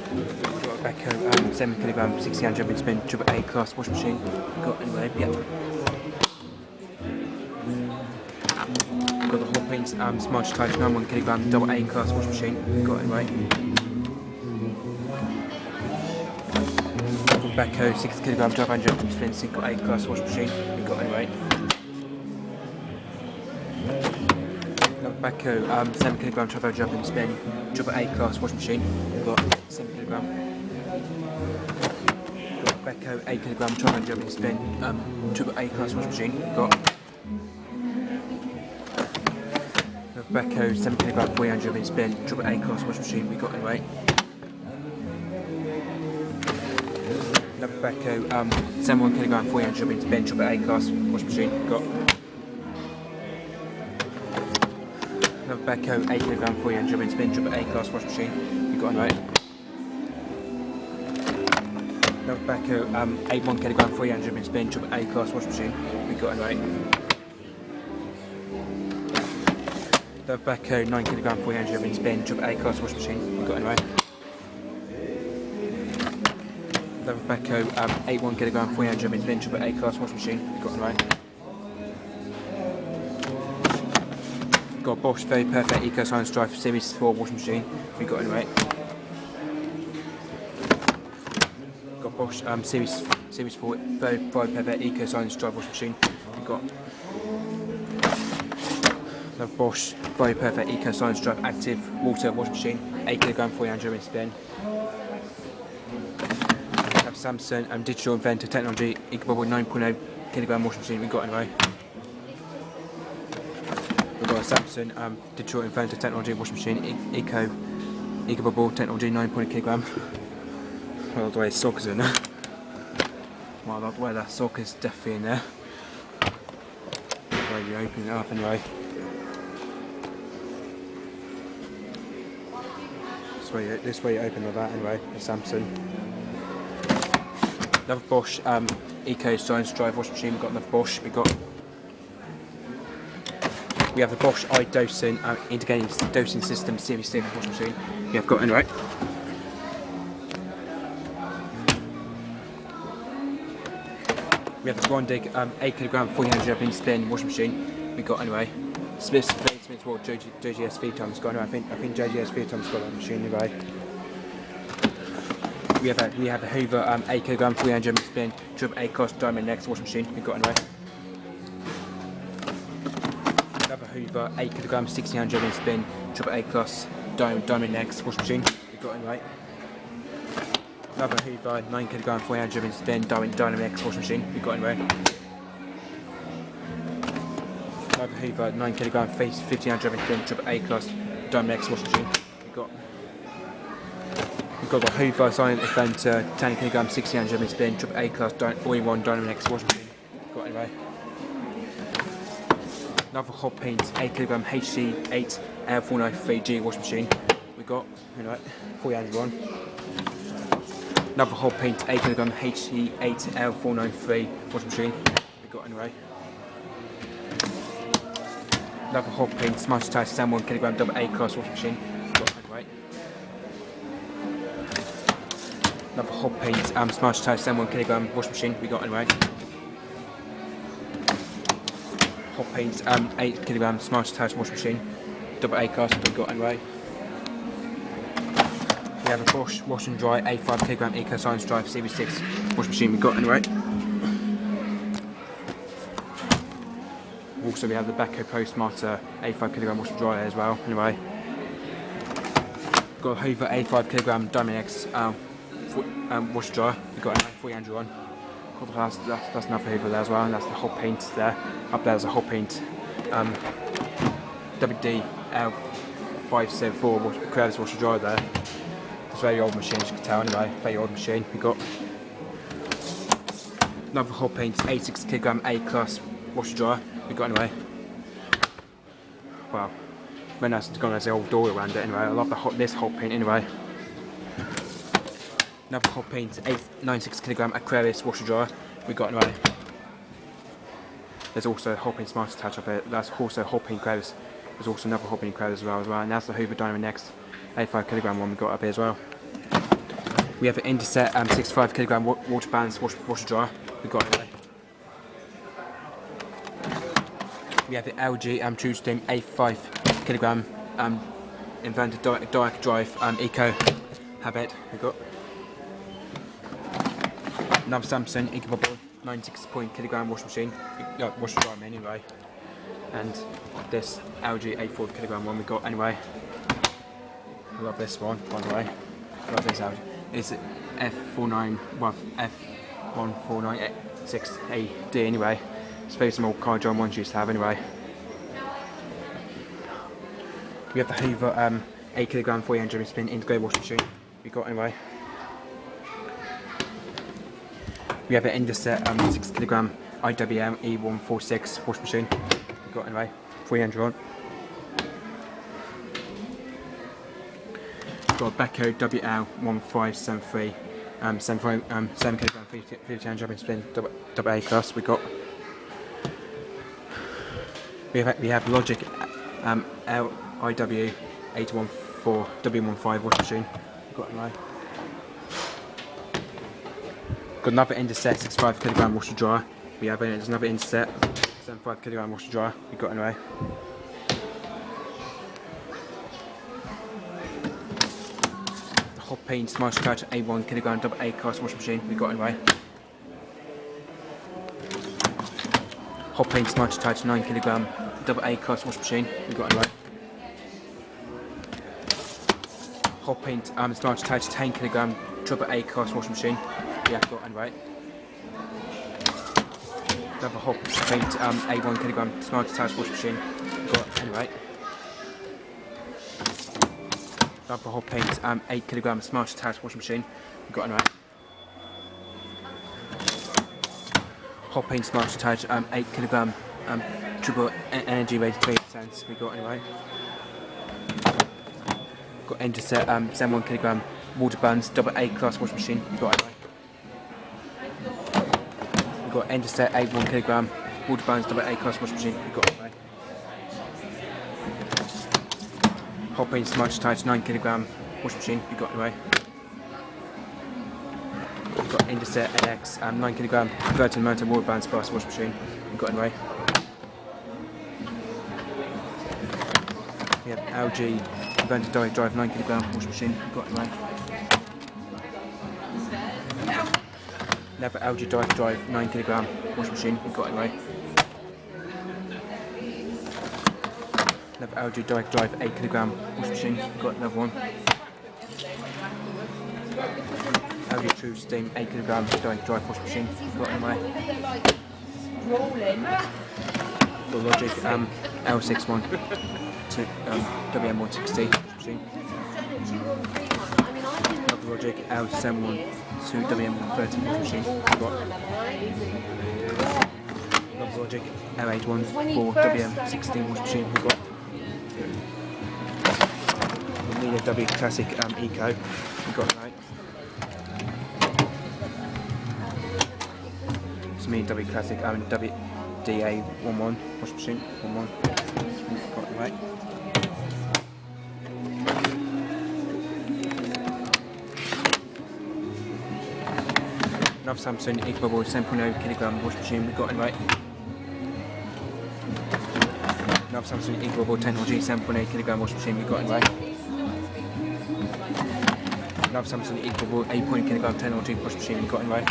Got a Becco 7kg 60 jumping spin triple A class wash machine. Got anyway, yep. Got the Hot Paints Smudge Touch 91kg double A class wash machine. Got anyway. Got Becco 6kg 1200 spin single A class wash machine. Got anyway. Becco 7kg 1200 jumping spin triple A class wash machine. Got 7kg. Got Becco 8kg 1200 jumping spin triple A class wash machine. Got Becco 7kg 300 jumping spin triple A class wash machine. We got anyway. Another Becco 71kg 400 jumping spin triple A class wash machine. Got another Becco 8kg 400 jumping spin triple A class wash machine. We got anyway. Another Becco 81kg 300 jumping spin triple A class wash machine. We got anyway. Another Becco 9kg 400 jumping spin triple A class wash machine. We got anyway. Another Becco 81kg 300 jumping spin triple A class wash machine. We got anyway. Got Bosch Very Perfect Eco Science Drive Series 4 washing machine. We got anyway. Got Bosch Series 4 Very Perfect Eco Science Drive washing machine. We got another Bosch Very Perfect Eco Science Drive Active Water washing machine. 8kg 400 spin. We have Samsung Digital Inventor Technology EcoBubble 9.0kg washing machine. We got anyway. We've got a Samsung Digital Inventor Technology washing machine, EcoBubble Technology 9.0kg. Well, the way the sock is in there. Well, the way that sock is definitely in there. The way you open it up anyway. This way you open with that anyway, the Samsung. Another Bosch Eco Science Drive washing machine. We've got another Bosch. We have the Bosch iDosing integrated dosing system Series 6 washing machine. We have got anyway. We have the Grondig 8kg 400 jumping spin washing machine. We got anyway. CurrysPCWorld JGS feed times got anyway. I think JGS feed times got that machine anyway. We have a Hoover 8kg 300 jumping spin triple A class diamond next washing machine. We got anyway. Another Hoover 8kg 1600 jumping spin triple A class diamond next washing machine. We got anyway. Another Hoover 9kg 400 jumping spin diamond next washing machine. We got anyway. Another Hoover 9kg 1500 jumping spin triple A class diamond next washing machine. We've got the Hoover Silent Adventure 10kg 1600 jumping spin triple A class all-in-one diamond next washing machine. We got anyway. Another Hot Paints 8kg HC8 L493G washing machine. We got anyway, 401. Another Hot Paints 8kg HC8 L493 washing machine. We got anyway. Another Hot Paints Smudge Touch 1kg double A class washing machine. We got anyway. Another Hot Paints Smudge Touch 1kg washing machine. We got anyway. Hot Paints 8kg Smudge Touch washing machine, double A class. We got anyway. We have a Bosch Wash and Dry 85kg Eco Science Drive Series 6 washing machine. We got anyway. Also, we have the Becco Pro Smarter 85kg wash and dry as well. Anyway, got a Hoover 85kg Diamond X wash and dry. We got anyway, 301. That's another Hoover there as well, and that's the Hot Paint there. Up there's a Hot Paint WD L574 Creative wash and dry there. It's a very old machine, as you can tell anyway, very old machine. We got another Hot Paint 86kg A class wash and dry. We got anyway. Wow, very nice to go on the old door around it anyway. I love this Hot Paint anyway. Another Hot Paint 96kg Aquarius washer dryer. We got anyway. There's also a Hot Paint Smart attached up here. That's also Hot Paint Aquarius. There's also another Hot Paint Aquarius as well. And that's the Hoover Dynamo Next 85kg one we got up here as well. We have an Interset 65 kg water balance washer dryer. We got it. We have the LG True Steam 85 kg inverted direct drive eco habit. We got another Samsung EcoBubble 96 kg washing machine, washer dryer anyway, and this LG 84 kg one we got anyway. I love this one, by the way. I love this LG. It's F14986AD anyway. It's very small car John ones used to have anyway. We have the Hoover 8 kg 400 spin integrated washing machine we got anyway. We have an Interset 6 kg IWM E146 washing machine we got anyway, 300 on. We've got a Beko WL1573 7 kg 50 jumping spin AA class we got. We have Logic LIW 814 W15 washing machine we got anyway. Got another Interset 65 kg washer dryer. We have there's another Interset 75 kg washer dryer we got anyway. Hot Paint Smart Touch A1 kg AA cast washing machine we got anyway. Hot Paint Smart Touch 9 kg AA cast washing machine we got anyway. Hot Paint Smart Touch 10 kg AA cast washing machine we have got anyway. Another Hot Paint A1 kg Smart Touch washing machine we got anyway. Another Hot Paint 8 kg Smart Touch washing machine we got anyway. Hot Paint Smart Touch 8 kg triple energy rated 3% we got anyway. Got Interset 71 kg water balance AA class washing machine we got anyway. We got Interset 81 kg water balance AA class washing machine we got anyway. Hot Paint Smart Touch 9 kg washing machine we got anyway. We've got Interset NX 9 kg converted motor water balance plus washing machine we got anyway. We have LG inverted direct drive 9 kg washing machine we got anyway. Another LG direct drive 9 kg washing machine we got anyway. Another LG direct drive 8 kg washing machine we got another one. LG True Steam 8 kg direct drive washing machine we got anyway. The Logic L61 WM160 washing machine. Another Logic L71 WM130 washing machine we got. Another Logic L814 WM16 washing machine we got. We need a W Classic Eco we got right. It's me W Classic WDA11 washing machine 11 got it right. Another Samsung EcoBubble 7.0 kg washing machine we got it right. Another Samsung EcoBubble Technology 7.8 kg washing machine we got it right. Another Samsung EcoBubble 8 kg Technology washing machine we got it right.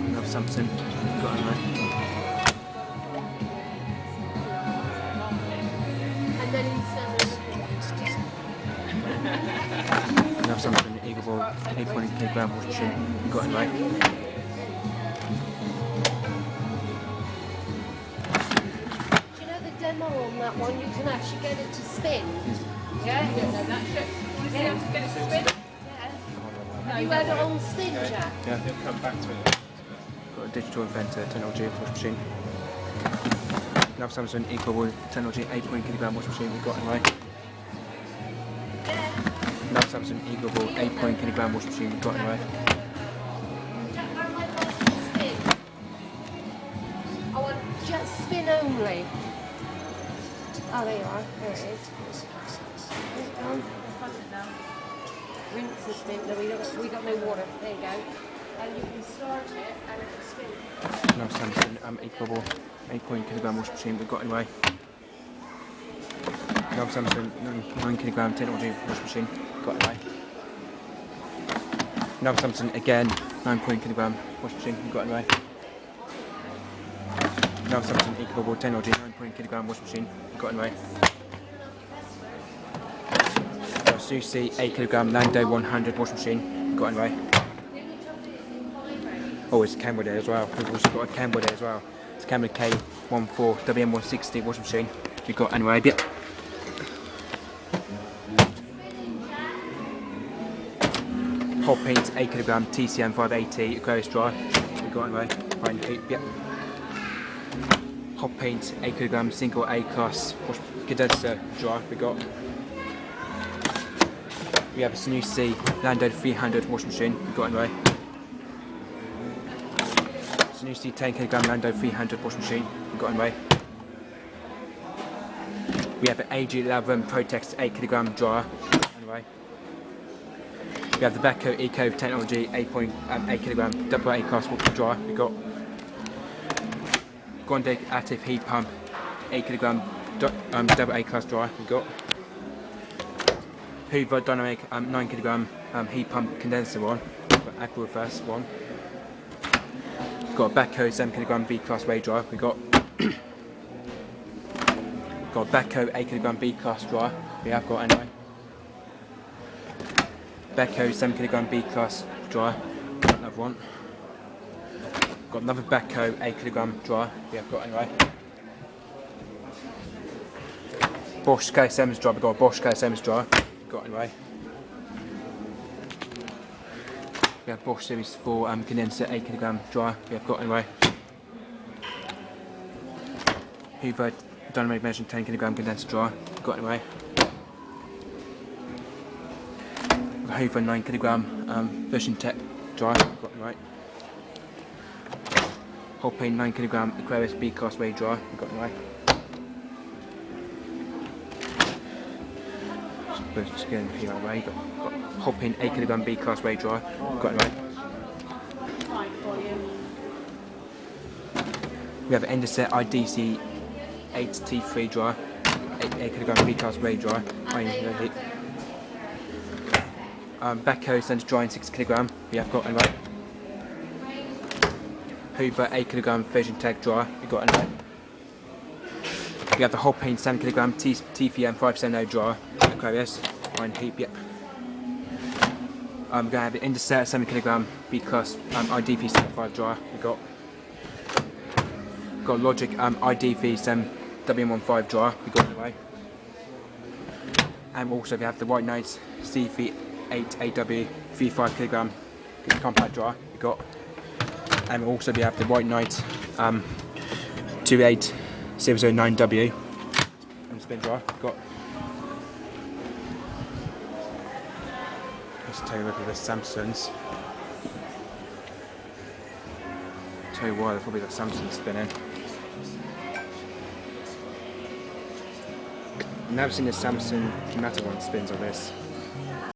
Another Samsung we got it right. Another Samsung EcoBubble 8 kg washing machine we got it right. Demo on that one, you can actually get it to spin. Yeah? You don't know that shit. You can get it to spin? Yeah. You had it on spin, Jack? Yeah. He'll come back to it. Got a digital inventor technology washing machine. Another Samsung EcoBubble Technology 8 kg washing machine we got it right. Another Samsung EcoBubble 8 kg washing machine we got it right. Spin. I want just spin only. Oh, there you are. There it is. Where's it gone? Rinse and spin. No, we got no water. There you go. And you can start it and it will spin. Another Samsung eco-bubble 8.0kg washing machine we've got anyway. Another Samsung 9kg technology washing machine got anyway. Another Samsung again 9.0kg washing machine we've got anyway. Another Samsung eco-bubble technology 9.0kg washing machine we've got anyway. Susi 8kg Lando 100 washing machine we've got anyway. Oh, it's a Camera there as well. We've also got a Camera there as well. It's a Camera K14 WM160 washing machine we've got anyway. Yep. Hot paint 8kg TCM 580 Aquarius dry we've got anyway. Right in the heat. Yep. Hot paint 8kg single A class condenser dry we got. We have a Sunusi Lando 300 washing machine we've got anyway. Sunusi 10kg Lando 300 washing machine we've got anyway. We have an AG11 Protex 8kg dryer anyway. We have the Beko Eco Technology 8kg double A class water dryer we've got. Gondig Active Heat Pump 8kg double A class dryer we've got. Hoover Dynamic 9kg heat pump condenser one, Aqua Reverse one. We've got a Beko 7kg B class wave dryer. We've got a Beko 8kg B class dryer. We have got anyway. Beko 7kg B class dryer. Got another one. Got another Beko 8kg dryer. We have got anyway. Bosch KSM's dryer. We've got a Bosch KSM's dryer. Got anyway. We have Bosch Series 4 condenser 8kg dryer. We have got anyway. Hoover Dynamic Measure 10kg condenser dryer. Got anyway. Hoover 9kg Vision Tech dryer. Got anyway. Hot paint 9kg Aquarius B class wave dryer. Got anyway. Just getting here away. Got hot paint 8kg B class wave dryer. Got anyway. We have an Endoset IDC 8T3 dryer, 8kg B class wave dryer. Beko Centre drying 6kg. We have got anyway. Hoover 8kg Vision Tech dryer. We got anyway. We have the hot paint 7kg TVM 570 dryer. Aquarius, fine heat, yep. We're going to have the Endoset 7kg B class IDV 75 dryer. We've got Logic IDV 7 WM15 dryer. We've got anyway. And also we have the White Knights CV8AW 35kg compact dryer. We've got. And also we have the White Knight 28009W spin dryer. We've got. Let's take a look at the Samsungs. Tell you why, they've probably got Samsung spinning. I've never seen the Samsung Matter one spins on this.